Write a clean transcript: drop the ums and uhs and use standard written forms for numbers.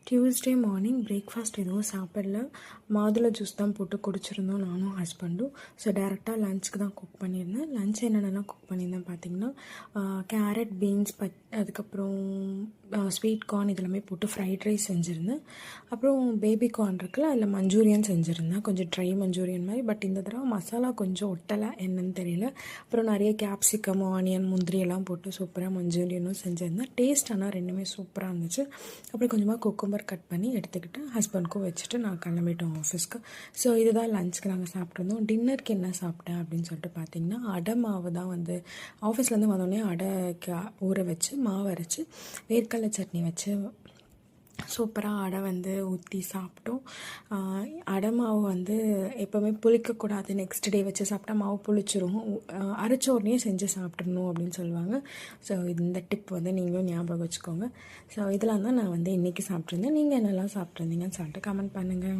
Tuesday morning breakfast எதுவும் சாப்பிடல. மாதுளை ஜூஸ் தான் போட்டு குடிச்சிருந்தோம் நானும் ஹஸ்பண்டும். ஸோ டேரெக்டாக லஞ்சுக்கு தான் குக் பண்ணியிருந்தேன். லஞ்ச் என்னென்னலாம் குக் பண்ணியிருந்தேன் பார்த்திங்கன்னா, கேரட், பீன்ஸ், அதுக்கப்புறம் ஸ்வீட் கார்ன் இதெல்லாமே போட்டு ஃப்ரைட் ரைஸ் செஞ்சுருந்தேன். அப்புறம் பேபி கார்ன் இருக்குல்ல, அதில் மஞ்சூரியன் செஞ்சுருந்தேன், கொஞ்சம் ட்ரை மஞ்சூரியன் மாதிரி. பட் இந்த தடவை மசாலா கொஞ்சம் ஒட்டலை, என்னன்னு தெரியல. அப்புறம் நிறைய கேப்சிகம், ஆனியன், முந்திரி எல்லாம் போட்டு சூப்பராக மஞ்சூரியனும் செஞ்சுருந்தேன். டேஸ்ட் ஆனால் ரெண்டுமே சூப்பராக இருந்துச்சு. அப்புறம் கொஞ்சமாக குக்கும்பர் கட் பண்ணி எடுத்துக்கிட்டு ஹஸ்பண்ட்க்கும் வச்சுட்டு நான் கிளம்பிட்டோம் ஆஃபீஸ்க்கு. ஸோ இதுதான் லஞ்சுக்கு நாங்கள் சாப்பிட்ருந்தோம். டின்னருக்கு என்ன சாப்பிட்டேன் அப்படின்னு சொல்லிட்டு பார்த்தீங்கன்னா, அடை மாவு தான் வந்து ஆஃபீஸ்லேருந்து வந்தோடனே அடைக்கு ஊற வச்சு மாவு அரைச்சி வேர்க்கடலை சட்னி வச்சு சூப்பராக அடை வந்து ஊற்றி சாப்பிட்டோம். அடை மாவு வந்து எப்போவுமே புளிக்கக்கூடாது, நெக்ஸ்ட் டே வச்சு சாப்பிட்டா மாவு புளிச்சிரும், அரைச்ச உடனே செஞ்சு சாப்பிட்றணும் அப்படின்னு சொல்லுவாங்க. ஸோ இந்த டிப் வந்து நீங்களும் ஞாபகம் வச்சுக்கோங்க. ஸோ இதெல்லாம் தான் நான் வந்து இன்றைக்கி சாப்பிட்ருந்தேன். நீங்கள் என்னெல்லாம் சாப்பிட்ருந்தீங்கன்னு சொல்லிட்டு கமெண்ட் பண்ணுங்கள்.